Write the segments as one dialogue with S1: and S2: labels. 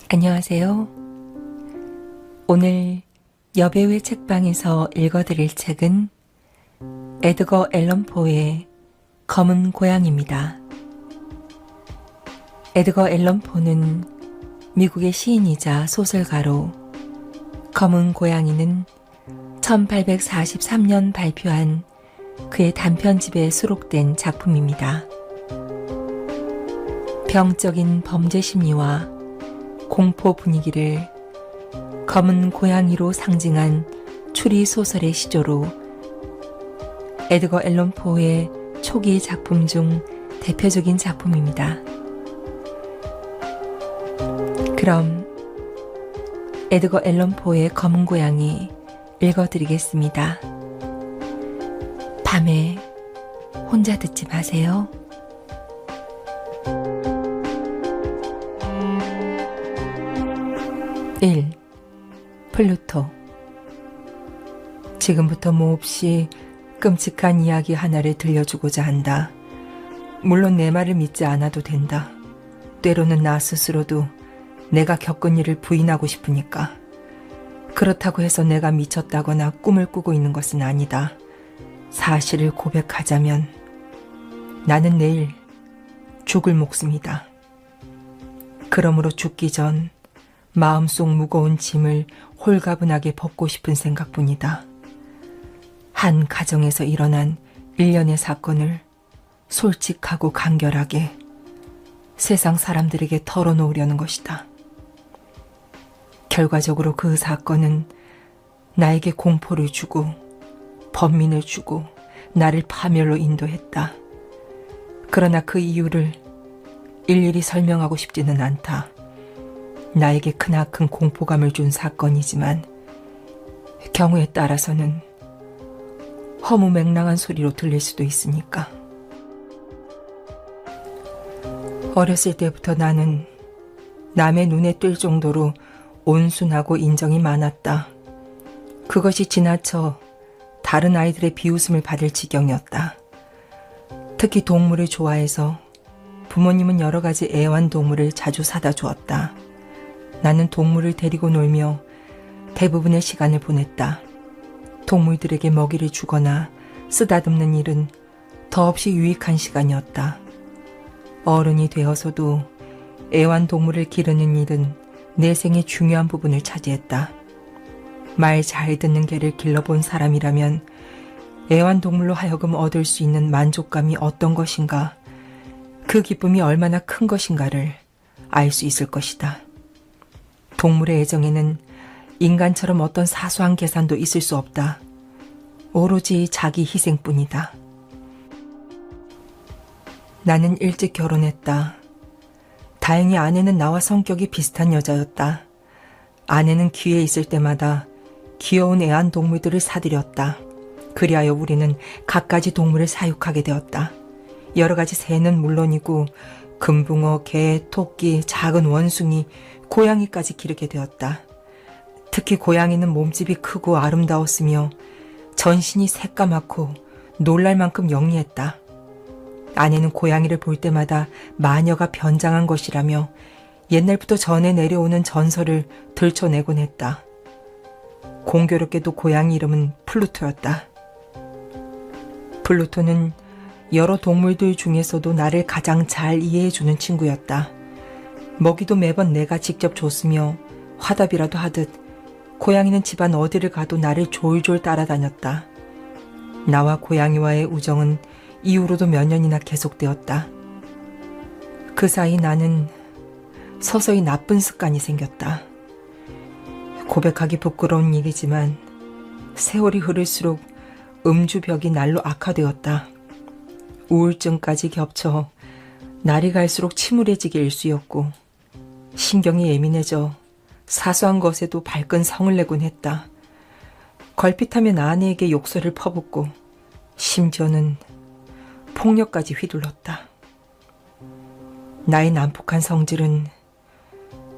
S1: 안녕하세요. 오늘 여배우의 책방에서 읽어드릴 책은 에드거 앨런 포의 검은 고양이입니다. 에드거 앨런 포는 미국의 시인이자 소설가로 검은 고양이는 1843년 발표한 그의 단편집에 수록된 작품입니다. 병적인 범죄 심리와 공포 분위기를 검은 고양이로 상징한 추리 소설의 시조로 에드거 앨런 포의 초기 작품 중 대표적인 작품입니다. 그럼 에드거 앨런 포의 검은 고양이 읽어드리겠습니다. 밤에 혼자 듣지 마세요. 1. 플루토. 지금부터 몹시 끔찍한 이야기 하나를 들려주고자 한다. 물론 내 말을 믿지 않아도 된다. 때로는 나 스스로도 내가 겪은 일을 부인하고 싶으니까. 그렇다고 해서 내가 미쳤다거나 꿈을 꾸고 있는 것은 아니다. 사실을 고백하자면 나는 내일 죽을 목숨이다. 그러므로 죽기 전 마음속 무거운 짐을 홀가분하게 벗고 싶은 생각뿐이다. 한 가정에서 일어난 일련의 사건을 솔직하고 간결하게 세상 사람들에게 털어놓으려는 것이다. 결과적으로 그 사건은 나에게 공포를 주고 번민을 주고 나를 파멸로 인도했다. 그러나 그 이유를 일일이 설명하고 싶지는 않다. 나에게 크나큰 공포감을 준 사건이지만 경우에 따라서는 허무맹랑한 소리로 들릴 수도 있으니까. 어렸을 때부터 나는 남의 눈에 띌 정도로 온순하고 인정이 많았다. 그것이 지나쳐 다른 아이들의 비웃음을 받을 지경이었다. 특히 동물을 좋아해서 부모님은 여러 가지 애완동물을 자주 사다 주었다. 나는 동물을 데리고 놀며 대부분의 시간을 보냈다. 동물들에게 먹이를 주거나 쓰다듬는 일은 더없이 유익한 시간이었다. 어른이 되어서도 애완동물을 기르는 일은 내 생의 중요한 부분을 차지했다. 말 잘 듣는 개를 길러본 사람이라면 애완동물로 하여금 얻을 수 있는 만족감이 어떤 것인가, 그 기쁨이 얼마나 큰 것인가를 알 수 있을 것이다. 동물의 애정에는 인간처럼 어떤 사소한 계산도 있을 수 없다. 오로지 자기 희생뿐이다. 나는 일찍 결혼했다. 다행히 아내는 나와 성격이 비슷한 여자였다. 아내는 기회 있을 때마다 귀여운 애완동물들을 사들였다. 그리하여 우리는 갖가지 동물을 사육하게 되었다. 여러 가지 새는 물론이고 금붕어, 개, 토끼, 작은 원숭이, 고양이까지 기르게 되었다. 특히 고양이는 몸집이 크고 아름다웠으며 전신이 새까맣고 놀랄 만큼 영리했다. 아내는 고양이를 볼 때마다 마녀가 변장한 것이라며 옛날부터 전해 내려오는 전설을 들춰내곤 했다. 공교롭게도 고양이 이름은 플루토였다. 플루토는 여러 동물들 중에서도 나를 가장 잘 이해해주는 친구였다. 먹이도 매번 내가 직접 줬으며 화답이라도 하듯 고양이는 집안 어디를 가도 나를 졸졸 따라다녔다. 나와 고양이와의 우정은 이후로도 몇 년이나 계속되었다. 그 사이 나는 서서히 나쁜 습관이 생겼다. 고백하기 부끄러운 일이지만 세월이 흐를수록 음주벽이 날로 악화되었다. 우울증까지 겹쳐 날이 갈수록 침울해지게 일쑤였고 신경이 예민해져 사소한 것에도 발끈 성을 내곤 했다. 걸핏하면 아내에게 욕설을 퍼붓고 심지어는 폭력까지 휘둘렀다. 나의 난폭한 성질은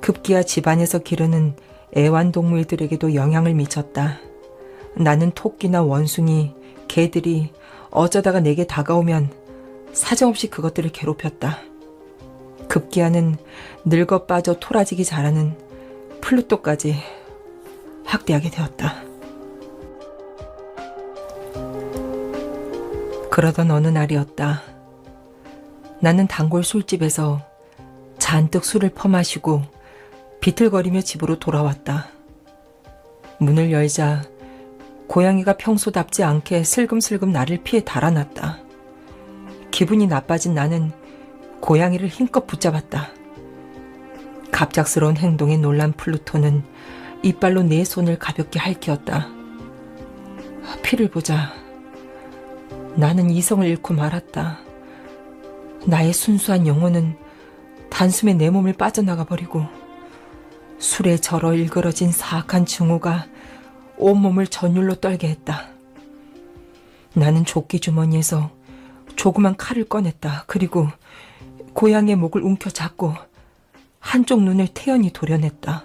S1: 급기야 집안에서 기르는 애완동물들에게도 영향을 미쳤다. 나는 토끼나 원숭이, 개들이 어쩌다가 내게 다가오면 사정없이 그것들을 괴롭혔다. 급기야는 늙어 빠져 토라지기 잘하는 플루토까지 학대하게 되었다. 그러던 어느 날이었다. 나는 단골 술집에서 잔뜩 술을 퍼마시고 비틀거리며 집으로 돌아왔다. 문을 열자 고양이가 평소답지 않게 슬금슬금 나를 피해 달아났다. 기분이 나빠진 나는 고양이를 힘껏 붙잡았다. 갑작스러운 행동에 놀란 플루토는 이빨로 내 손을 가볍게 핥혔다. 피를 보자. 나는 이성을 잃고 말았다. 나의 순수한 영혼은 단숨에 내 몸을 빠져나가 버리고 술에 절어 일그러진 사악한 증오가 온몸을 전율로 떨게 했다. 나는 조끼 주머니에서 조그만 칼을 꺼냈다. 그리고 고양이의 목을 움켜잡고 한쪽 눈을 태연히 도려냈다.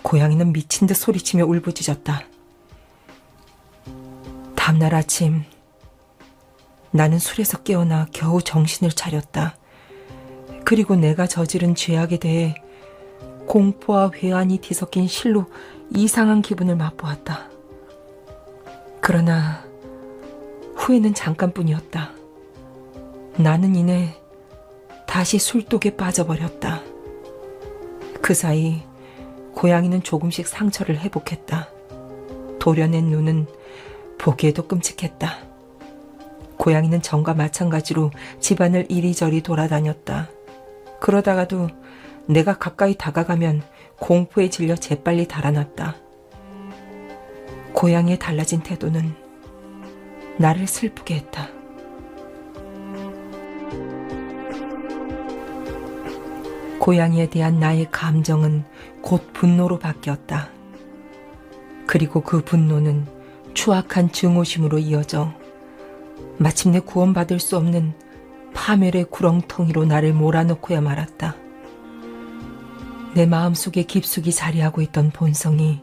S1: 고양이는 미친 듯 소리치며 울부짖었다. 다음날 아침 나는 술에서 깨어나 겨우 정신을 차렸다. 그리고 내가 저지른 죄악에 대해 공포와 회한이 뒤섞인 실로 이상한 기분을 맛보았다. 그러나 후회는 잠깐뿐이었다. 나는 이내 다시 술독에 빠져버렸다. 그 사이 고양이는 조금씩 상처를 회복했다. 도려낸 눈은 보기에도 끔찍했다. 고양이는 전과 마찬가지로 집안을 이리저리 돌아다녔다. 그러다가도 내가 가까이 다가가면 공포에 질려 재빨리 달아났다. 고양이의 달라진 태도는 나를 슬프게 했다. 고양이에 대한 나의 감정은 곧 분노로 바뀌었다. 그리고 그 분노는 추악한 증오심으로 이어져 마침내 구원받을 수 없는 파멸의 구렁텅이로 나를 몰아넣고야 말았다. 내 마음속에 깊숙이 자리하고 있던 본성이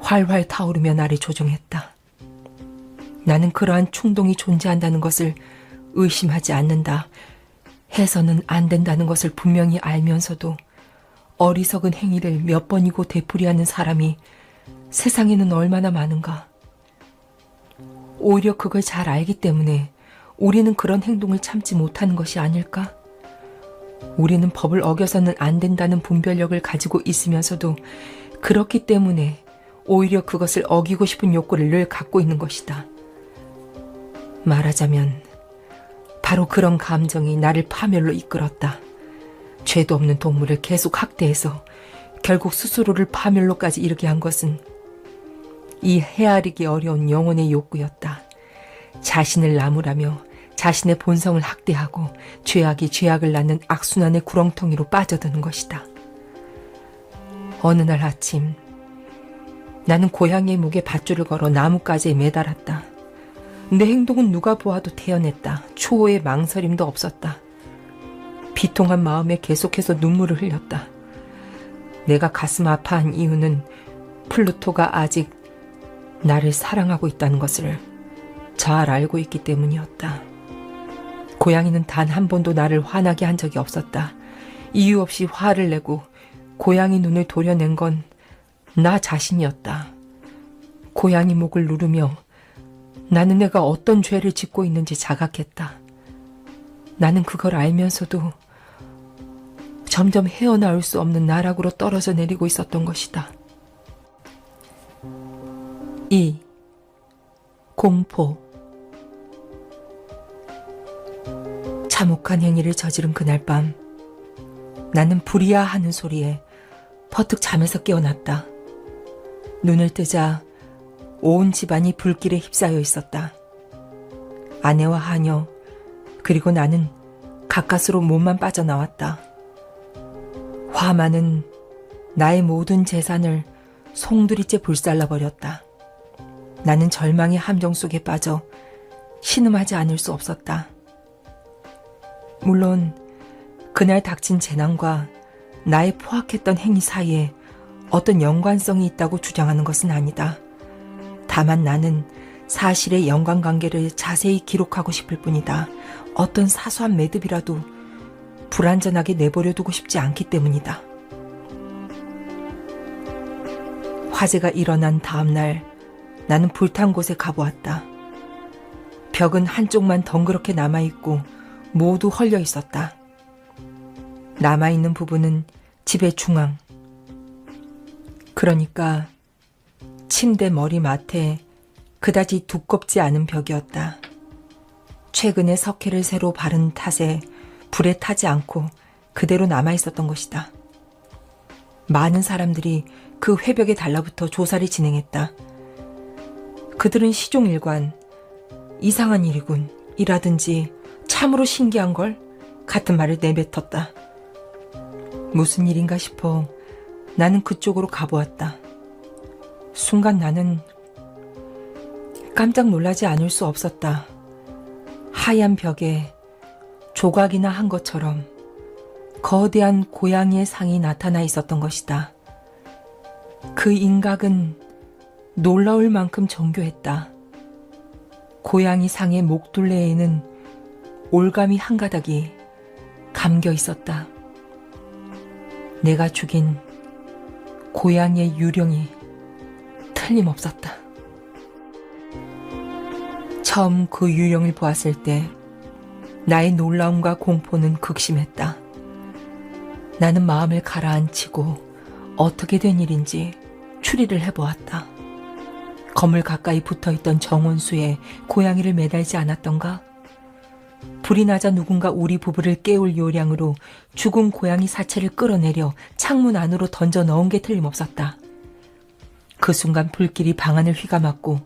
S1: 활활 타오르며 나를 조종했다. 나는 그러한 충동이 존재한다는 것을 의심하지 않는다. 해서는 안 된다는 것을 분명히 알면서도 어리석은 행위를 몇 번이고 되풀이하는 사람이 세상에는 얼마나 많은가. 오히려 그걸 잘 알기 때문에 우리는 그런 행동을 참지 못하는 것이 아닐까? 우리는 법을 어겨서는 안 된다는 분별력을 가지고 있으면서도 그렇기 때문에 오히려 그것을 어기고 싶은 욕구를 늘 갖고 있는 것이다. 말하자면 바로 그런 감정이 나를 파멸로 이끌었다. 죄도 없는 동물을 계속 학대해서 결국 스스로를 파멸로까지 이르게 한 것은 이 헤아리기 어려운 영혼의 욕구였다. 자신을 나무라며 자신의 본성을 학대하고 죄악이 죄악을 낳는 악순환의 구렁텅이로 빠져드는 것이다. 어느 날 아침 나는 고양이의 목에 밧줄을 걸어 나뭇가지에 매달았다. 내 행동은 누가 보아도 태연했다. 초호의 망설임도 없었다. 비통한 마음에 계속해서 눈물을 흘렸다. 내가 가슴 아파한 이유는 플루토가 아직 나를 사랑하고 있다는 것을 잘 알고 있기 때문이었다. 고양이는 단 한 번도 나를 화나게 한 적이 없었다. 이유 없이 화를 내고 고양이 눈을 도려낸 건 나 자신이었다. 고양이 목을 누르며 나는 내가 어떤 죄를 짓고 있는지 자각했다. 나는 그걸 알면서도 점점 헤어나올 수 없는 나락으로 떨어져 내리고 있었던 것이다. 2. 공포. 참혹한 행위를 저지른 그날 밤 나는 불이야 하는 소리에 퍼뜩 잠에서 깨어났다. 눈을 뜨자 온 집안이 불길에 휩싸여 있었다. 아내와 하녀 그리고 나는 가까스로 몸만 빠져나왔다. 화만은 나의 모든 재산을 송두리째 불살라버렸다. 나는 절망의 함정 속에 빠져 신음하지 않을 수 없었다. 물론 그날 닥친 재난과 나의 포악했던 행위 사이에 어떤 연관성이 있다고 주장하는 것은 아니다. 다만 나는 사실의 연관관계를 자세히 기록하고 싶을 뿐이다. 어떤 사소한 매듭이라도 불안전하게 내버려 두고 싶지 않기 때문이다. 화재가 일어난 다음 날 나는 불탄 곳에 가보았다. 벽은 한쪽만 덩그렇게 남아있고 모두 헐려 있었다. 남아있는 부분은 집의 중앙. 그러니까 침대 머리맡에 그다지 두껍지 않은 벽이었다. 최근에 석회를 새로 바른 탓에 불에 타지 않고 그대로 남아있었던 것이다. 많은 사람들이 그 회벽에 달라붙어 조사를 진행했다. 그들은 시종일관 이상한 일이군 이라든지 참으로 신기한 걸 같은 말을 내뱉었다. 무슨 일인가 싶어 나는 그쪽으로 가보았다. 순간 나는 깜짝 놀라지 않을 수 없었다. 하얀 벽에 조각이나 한 것처럼 거대한 고양이의 상이 나타나 있었던 것이다. 그 인각은 놀라울 만큼 정교했다. 고양이 상의 목둘레에는 올가미 한 가닥이 감겨 있었다. 내가 죽인 고양이의 유령이 틀림없었다. 처음 그 유령을 보았을 때 나의 놀라움과 공포는 극심했다. 나는 마음을 가라앉히고 어떻게 된 일인지 추리를 해보았다. 건물 가까이 붙어있던 정원수에 고양이를 매달지 않았던가? 불이 나자 누군가 우리 부부를 깨울 요량으로 죽은 고양이 사체를 끌어내려 창문 안으로 던져 넣은 게 틀림없었다. 그 순간 불길이 방 안을 휘감았고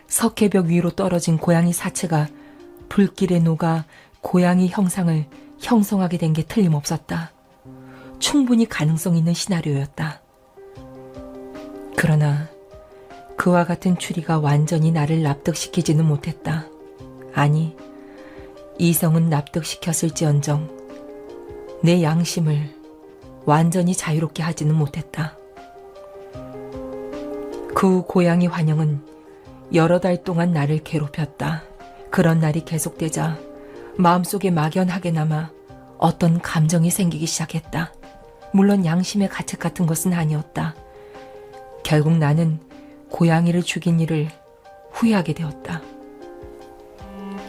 S1: 석회벽 위로 떨어진 고양이 사체가 불길에 녹아 고양이 형상을 형성하게 된 게 틀림없었다. 충분히 가능성 있는 시나리오였다. 그러나 그와 같은 추리가 완전히 나를 납득시키지는 못했다. 아니, 이성은 납득시켰을지언정 내 양심을 완전히 자유롭게 하지는 못했다. 그 고양이 환영은 여러 달 동안 나를 괴롭혔다. 그런 날이 계속되자 마음속에 막연하게나마 어떤 감정이 생기기 시작했다. 물론 양심의 가책 같은 것은 아니었다. 결국 나는 고양이를 죽인 일을 후회하게 되었다.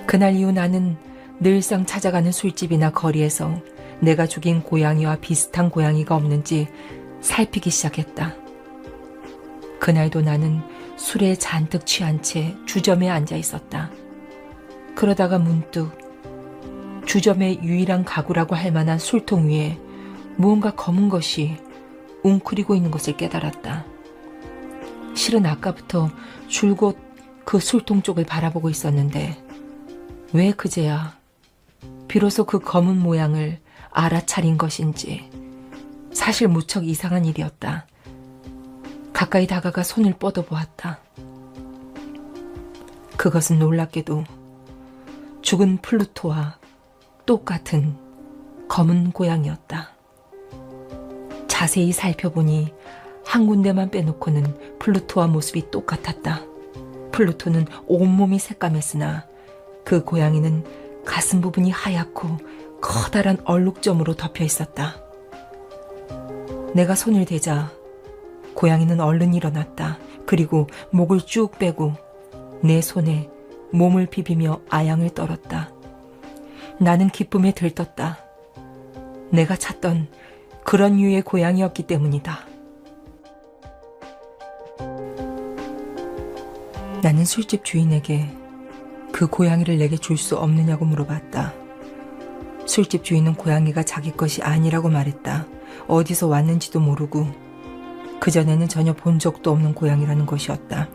S1: 그날 이후 나는 늘상 찾아가는 술집이나 거리에서 내가 죽인 고양이와 비슷한 고양이가 없는지 살피기 시작했다. 그날도 나는 술에 잔뜩 취한 채 주점에 앉아 있었다. 그러다가 문득 주점의 유일한 가구라고 할 만한 술통 위에 무언가 검은 것이 웅크리고 있는 것을 깨달았다. 실은 아까부터 줄곧 그 술통 쪽을 바라보고 있었는데 왜 그제야 비로소 그 검은 모양을 알아차린 것인지 사실 무척 이상한 일이었다. 가까이 다가가 손을 뻗어보았다. 그것은 놀랍게도 죽은 플루토와 똑같은 검은 고양이였다. 자세히 살펴보니 한 군데만 빼놓고는 플루토와 모습이 똑같았다. 플루토는 온몸이 새까맸으나 그 고양이는 가슴 부분이 하얗고 커다란 얼룩점으로 덮여 있었다. 내가 손을 대자 고양이는 얼른 일어났다. 그리고 목을 쭉 빼고 내 손에 몸을 비비며 아양을 떨었다. 나는 기쁨에 들떴다. 내가 찾던 그런 류의 고양이였기 때문이다. 나는 술집 주인에게 그 고양이를 내게 줄 수 없느냐고 물어봤다. 술집 주인은 고양이가 자기 것이 아니라고 말했다. 어디서 왔는지도 모르고 그전에는 전혀 본 적도 없는 고양이라는 것이었다.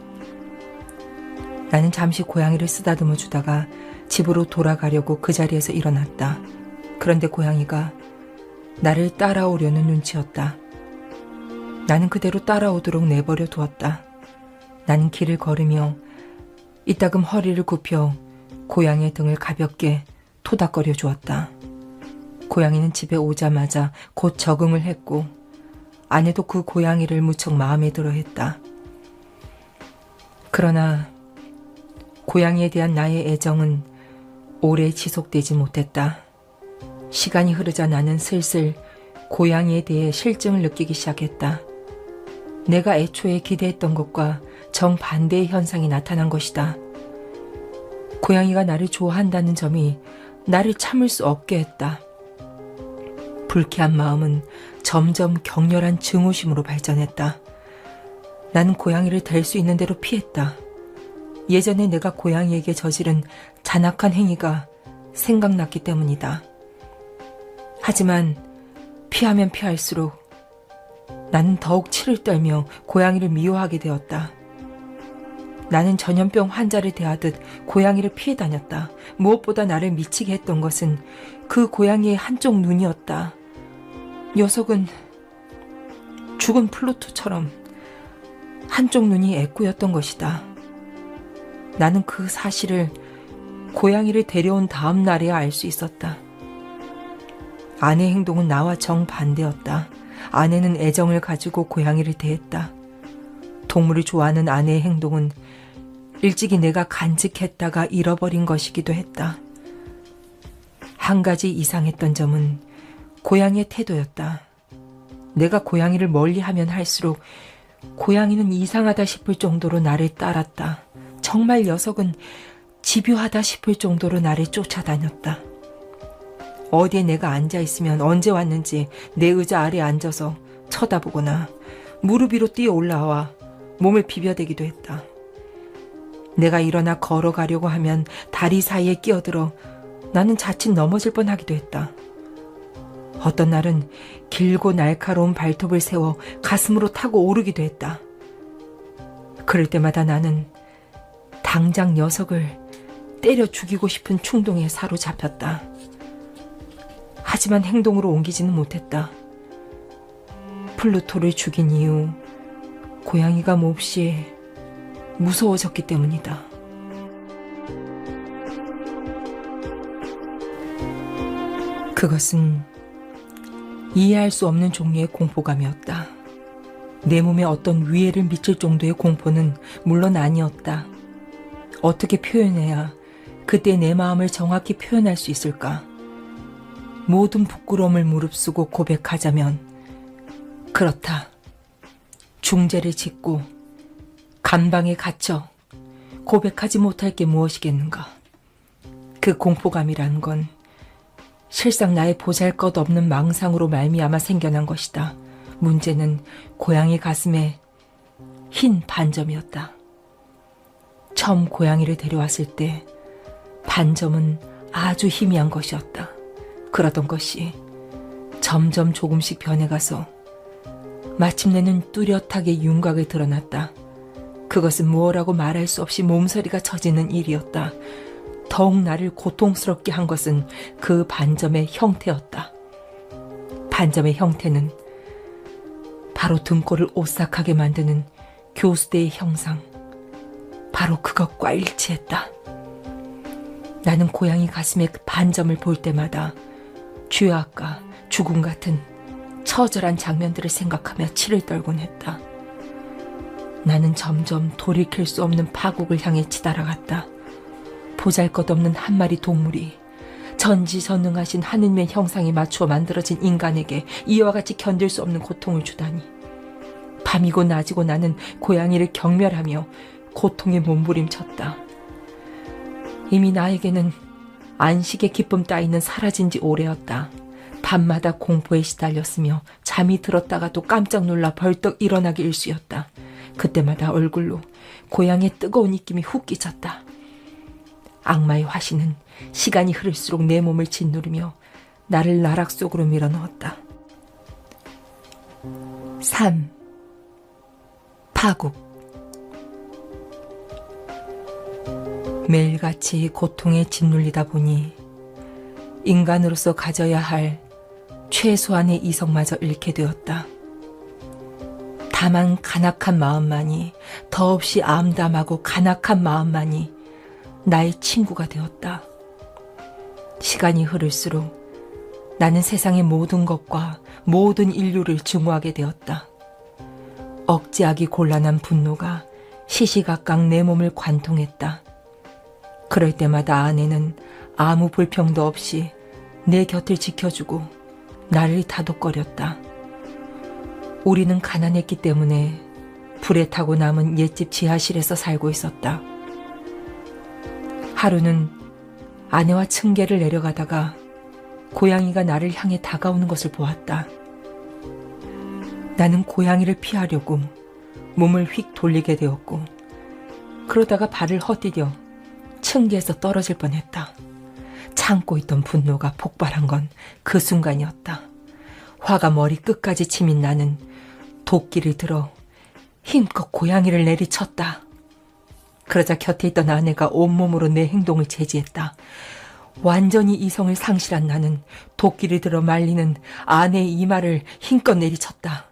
S1: 나는 잠시 고양이를 쓰다듬어 주다가 집으로 돌아가려고 그 자리에서 일어났다. 그런데 고양이가 나를 따라오려는 눈치였다. 나는 그대로 따라오도록 내버려 두었다. 나는 길을 걸으며 이따금 허리를 굽혀 고양이의 등을 가볍게 토닥거려 주었다. 고양이는 집에 오자마자 곧 적응을 했고 아내도 그 고양이를 무척 마음에 들어 했다. 그러나 고양이에 대한 나의 애정은 오래 지속되지 못했다. 시간이 흐르자 나는 슬슬 고양이에 대해 실증을 느끼기 시작했다. 내가 애초에 기대했던 것과 정반대의 현상이 나타난 것이다. 고양이가 나를 좋아한다는 점이 나를 참을 수 없게 했다. 불쾌한 마음은 점점 격렬한 증오심으로 발전했다. 나는 고양이를 댈 수 있는 대로 피했다. 예전에 내가 고양이에게 저지른 잔악한 행위가 생각났기 때문이다. 하지만 피하면 피할수록 나는 더욱 치를 떨며 고양이를 미워하게 되었다. 나는 전염병 환자를 대하듯 고양이를 피해 다녔다. 무엇보다 나를 미치게 했던 것은 그 고양이의 한쪽 눈이었다. 녀석은 죽은 플루토처럼 한쪽 눈이 애꾸였던 것이다. 나는 그 사실을 고양이를 데려온 다음 날에야 알 수 있었다. 아내의 행동은 나와 정반대였다. 아내는 애정을 가지고 고양이를 대했다. 동물을 좋아하는 아내의 행동은 일찍이 내가 간직했다가 잃어버린 것이기도 했다. 한 가지 이상했던 점은 고양이의 태도였다. 내가 고양이를 멀리하면 할수록 고양이는 이상하다 싶을 정도로 나를 따랐다. 정말 녀석은 집요하다 싶을 정도로 나를 쫓아다녔다. 어디에 내가 앉아있으면 언제 왔는지 내 의자 아래에 앉아서 쳐다보거나 무릎 위로 뛰어 올라와 몸을 비벼대기도 했다. 내가 일어나 걸어가려고 하면 다리 사이에 끼어들어 나는 자칫 넘어질 뻔하기도 했다. 어떤 날은 길고 날카로운 발톱을 세워 가슴으로 타고 오르기도 했다. 그럴 때마다 나는 당장 녀석을 때려 죽이고 싶은 충동에 사로잡혔다. 하지만 행동으로 옮기지는 못했다. 플루토를 죽인 이후 고양이가 몹시 무서워졌기 때문이다. 그것은 이해할 수 없는 종류의 공포감이었다. 내 몸에 어떤 위해를 미칠 정도의 공포는 물론 아니었다. 어떻게 표현해야 그때 내 마음을 정확히 표현할 수 있을까? 모든 부끄러움을 무릅쓰고 고백하자면 그렇다. 중죄를 짓고 감방에 갇혀 고백하지 못할 게 무엇이겠는가? 그 공포감이란 건 실상 나의 보잘것없는 망상으로 말미암아 생겨난 것이다. 문제는 고양이 가슴에 흰 반점이었다. 처음 고양이를 데려왔을 때 반점은 아주 희미한 것이었다. 그러던 것이 점점 조금씩 변해가서 마침내는 뚜렷하게 윤곽을 드러났다. 그것은 무엇라고 말할 수 없이 몸서리가 쳐지는 일이었다. 더욱 나를 고통스럽게 한 것은 그 반점의 형태였다. 반점의 형태는 바로 등골을 오싹하게 만드는 교수대의 형상, 바로 그것과 일치했다. 나는 고양이 가슴에 그 반점을 볼 때마다 죄악과 죽음 같은 처절한 장면들을 생각하며 치를 떨곤 했다. 나는 점점 돌이킬 수 없는 파국을 향해 치달아갔다. 보잘것없는 한 마리 동물이 전지전능하신 하느님의 형상에 맞추어 만들어진 인간에게 이와 같이 견딜 수 없는 고통을 주다니. 밤이고 낮이고 나는 고양이를 경멸하며 고통에 몸부림쳤다. 이미 나에게는 안식의 기쁨 따위는 사라진 지 오래였다. 밤마다 공포에 시달렸으며 잠이 들었다가도 깜짝 놀라 벌떡 일어나기 일쑤였다. 그때마다 얼굴로 고양이의 뜨거운 입김이 훅 끼쳤다. 악마의 화신은 시간이 흐를수록 내 몸을 짓누르며 나를 나락 속으로 밀어넣었다. 3. 파국. 매일같이 고통에 짓눌리다 보니 인간으로서 가져야 할 최소한의 이성마저 잃게 되었다. 다만 간악한 마음만이, 더없이 암담하고 간악한 마음만이 나의 친구가 되었다. 시간이 흐를수록 나는 세상의 모든 것과 모든 인류를 증오하게 되었다. 억제하기 곤란한 분노가 시시각각 내 몸을 관통했다. 그럴 때마다 아내는 아무 불평도 없이 내 곁을 지켜주고 나를 다독거렸다. 우리는 가난했기 때문에 불에 타고 남은 옛집 지하실에서 살고 있었다. 하루는 아내와 층계를 내려가다가 고양이가 나를 향해 다가오는 것을 보았다. 나는 고양이를 피하려고 몸을 휙 돌리게 되었고, 그러다가 발을 헛디뎌 층계에서 떨어질 뻔했다. 참고 있던 분노가 폭발한 건 그 순간이었다. 화가 머리 끝까지 치민 나는 도끼를 들어 힘껏 고양이를 내리쳤다. 그러자 곁에 있던 아내가 온몸으로 내 행동을 제지했다. 완전히 이성을 상실한 나는 도끼를 들어 말리는 아내의 이마를 힘껏 내리쳤다.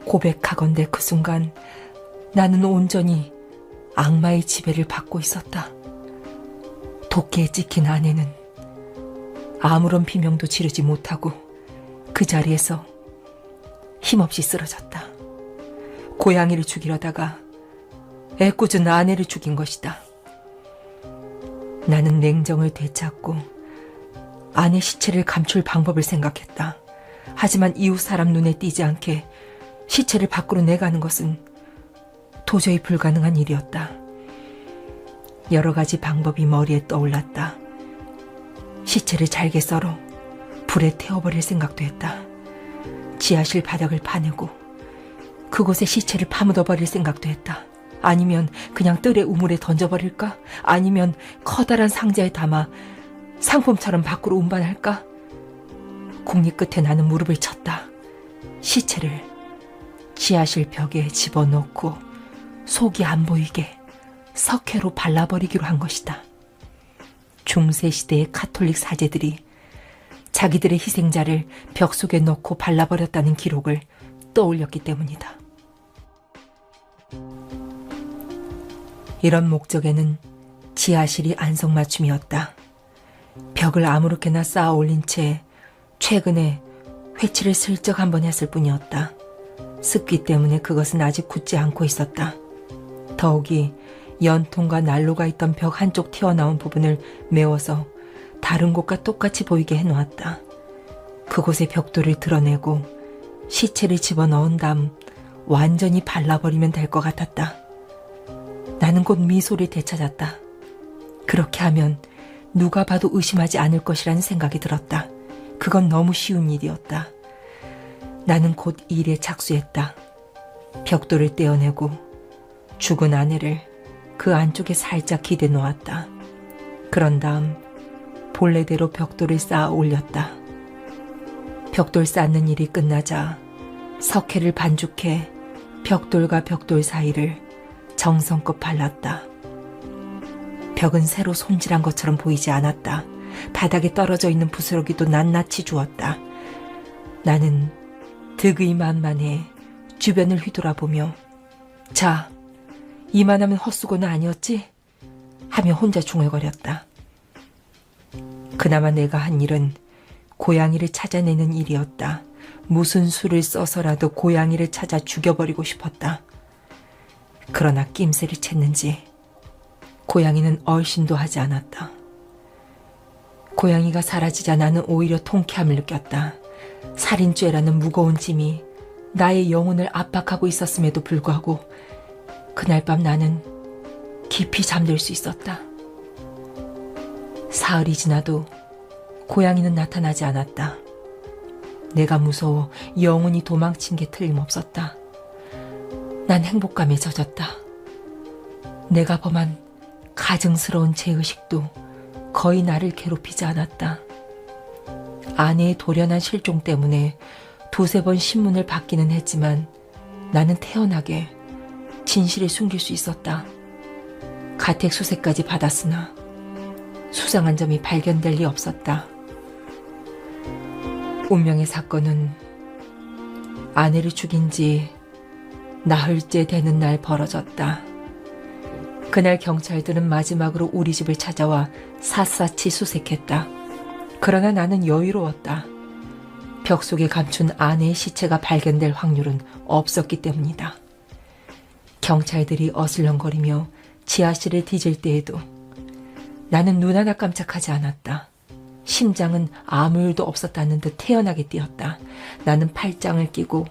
S1: 고백하건대 그 순간 나는 온전히 악마의 지배를 받고 있었다. 도끼에 찍힌 아내는 아무런 비명도 지르지 못하고 그 자리에서 힘없이 쓰러졌다. 고양이를 죽이려다가 애꿎은 아내를 죽인 것이다. 나는 냉정을 되찾고 아내 시체를 감출 방법을 생각했다. 하지만 이웃 사람 눈에 띄지 않게 시체를 밖으로 내가는 것은 도저히 불가능한 일이었다. 여러 가지 방법이 머리에 떠올랐다. 시체를 잘게 썰어 불에 태워버릴 생각도 했다. 지하실 바닥을 파내고 그곳에 시체를 파묻어버릴 생각도 했다. 아니면 그냥 뜰에 우물에 던져버릴까? 아니면 커다란 상자에 담아 상품처럼 밖으로 운반할까? 공리 끝에 나는 무릎을 쳤다. 시체를 지하실 벽에 집어넣고 속이 안 보이게 석회로 발라버리기로 한 것이다. 중세시대의 카톨릭 사제들이 자기들의 희생자를 벽 속에 넣고 발라버렸다는 기록을 떠올렸기 때문이다. 이런 목적에는 지하실이 안성맞춤이었다. 벽을 아무렇게나 쌓아 올린 채 최근에 회치를 슬쩍 한번 했을 뿐이었다. 습기 때문에 그것은 아직 굳지 않고 있었다. 더욱이 연통과 난로가 있던 벽 한쪽 튀어나온 부분을 메워서 다른 곳과 똑같이 보이게 해놓았다. 그곳의 벽돌을 드러내고 시체를 집어넣은 다음 완전히 발라버리면 될 것 같았다. 나는 곧 미소를 되찾았다. 그렇게 하면 누가 봐도 의심하지 않을 것이라는 생각이 들었다. 그건 너무 쉬운 일이었다. 나는 곧 일에 착수했다. 벽돌을 떼어내고 죽은 아내를 그 안쪽에 살짝 기대 놓았다. 그런 다음 본래대로 벽돌을 쌓아 올렸다. 벽돌 쌓는 일이 끝나자 석회를 반죽해 벽돌과 벽돌 사이를 정성껏 발랐다. 벽은 새로 손질한 것처럼 보이지 않았다. 바닥에 떨어져 있는 부스러기도 낱낱이 주었다. 나는 득의 만만해 주변을 휘돌아보며 자, 이만하면 헛수고는 아니었지? 하며 혼자 중얼거렸다. 그나마 내가 한 일은 고양이를 찾아내는 일이었다. 무슨 수를 써서라도 고양이를 찾아 죽여버리고 싶었다. 그러나 낌새를 챘는지 고양이는 얼씬도 하지 않았다. 고양이가 사라지자 나는 오히려 통쾌함을 느꼈다. 살인죄라는 무거운 짐이 나의 영혼을 압박하고 있었음에도 불구하고 그날 밤 나는 깊이 잠들 수 있었다. 사흘이 지나도 고양이는 나타나지 않았다. 내가 무서워 영혼이 도망친 게 틀림없었다. 난 행복감에 젖었다. 내가 범한 가증스러운 죄의식도 거의 나를 괴롭히지 않았다. 아내의 돌연한 실종 때문에 두세 번 신문을 받기는 했지만 나는 태연하게 진실을 숨길 수 있었다. 가택 수색까지 받았으나 수상한 점이 발견될 리 없었다. 운명의 사건은 아내를 죽인 지 나흘째 되는 날 벌어졌다. 그날 경찰들은 마지막으로 우리 집을 찾아와 샅샅이 수색했다. 그러나 나는 여유로웠다. 벽 속에 감춘 아내의 시체가 발견될 확률은 없었기 때문이다. 경찰들이 어슬렁거리며 지하실을 뒤질 때에도 나는 눈 하나 깜짝하지 않았다. 심장은 아무 일도 없었다는 듯 태연하게 뛰었다. 나는 팔짱을 끼고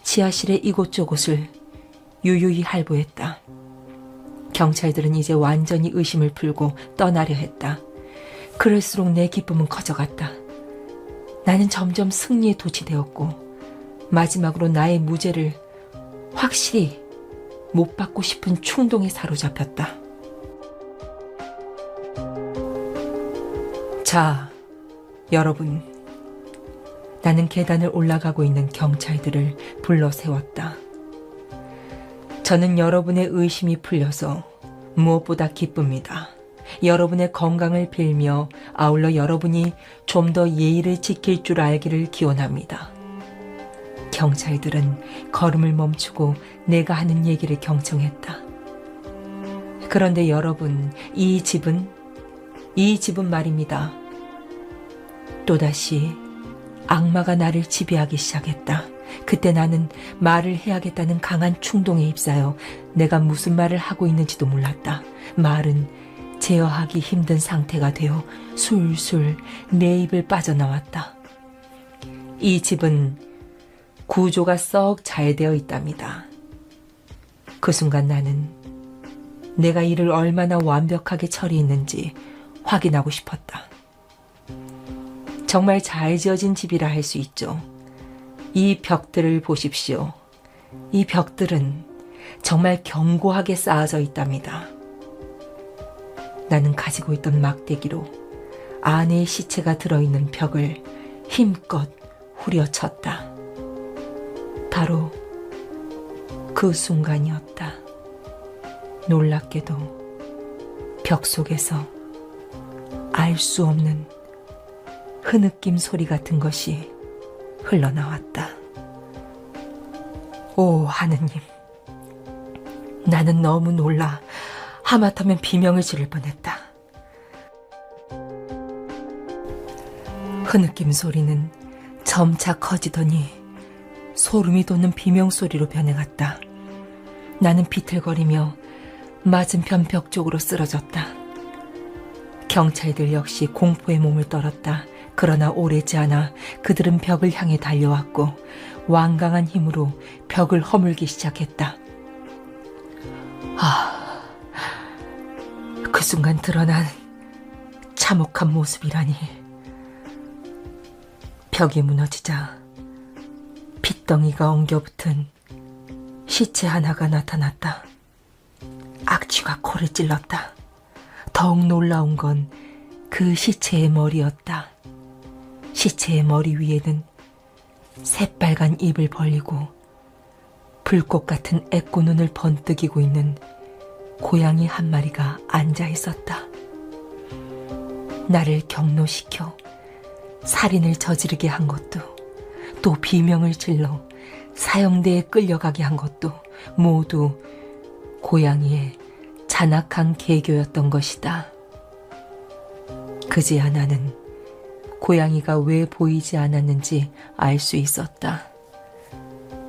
S1: 지하실의 이곳저곳을 유유히 할보했다. 경찰들은 이제 완전히 의심을 풀고 떠나려 했다. 그럴수록 내 기쁨은 커져갔다. 나는 점점 승리에 도취되었고 마지막으로 나의 무죄를 확실히 못 받고 싶은 충동에 사로잡혔다. 자, 여러분. 나는 계단을 올라가고 있는 경찰들을 불러 세웠다. 저는 여러분의 의심이 풀려서 무엇보다 기쁩니다. 여러분의 건강을 빌며 아울러 여러분이 좀 더 예의를 지킬 줄 알기를 기원합니다. 경찰들은 걸음을 멈추고 내가 하는 얘기를 경청했다. 그런데 여러분, 이 집은 말입니다. 또다시 악마가 나를 지배하기 시작했다. 그때 나는 말을 해야겠다는 강한 충동에 휩싸여 내가 무슨 말을 하고 있는지도 몰랐다. 말은 제어하기 힘든 상태가 되어 술술 내 입을 빠져나왔다. 이 집은 구조가 썩 잘 되어 있답니다. 그 순간 나는 내가 이를 얼마나 완벽하게 처리했는지 확인하고 싶었다. 정말 잘 지어진 집이라 할 수 있죠. 이 벽들을 보십시오. 이 벽들은 정말 견고하게 쌓아져 있답니다. 나는 가지고 있던 막대기로 아내의 시체가 들어있는 벽을 힘껏 후려쳤다. 바로 그 순간이었다. 놀랍게도 벽 속에서 알 수 없는 흐느낌 소리 같은 것이 흘러나왔다. 오, 하느님. 나는 너무 놀라 하마터면 비명을 지를 뻔했다. 흐느낌 소리는 점차 커지더니 소름이 돋는 비명소리로 변해갔다. 나는 비틀거리며 맞은편 벽 쪽으로 쓰러졌다. 경찰들 역시 공포의 몸을 떨었다. 그러나 오래지 않아 그들은 벽을 향해 달려왔고 완강한 힘으로 벽을 허물기 시작했다. 그 순간 드러난 참혹한 모습이라니. 벽이 무너지자 핏덩이가 엉겨붙은 시체 하나가 나타났다. 악취가 코를 찔렀다. 더욱 놀라운 건 그 시체의 머리였다. 시체의 머리 위에는 새빨간 입을 벌리고 불꽃 같은 애꾸 눈을 번뜩이고 있는 고양이 한 마리가 앉아 있었다. 나를 경로시켜 살인을 저지르게 한 것도, 또 비명을 질러 사형대에 끌려가게 한 것도 모두 고양이의 잔악한 계교였던 것이다. 그제야 나는 고양이가 왜 보이지 않았는지 알 수 있었다.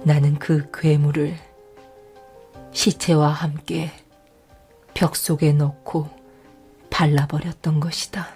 S1: 나는 그 괴물을 시체와 함께 벽 속에 넣고 발라버렸던 것이다.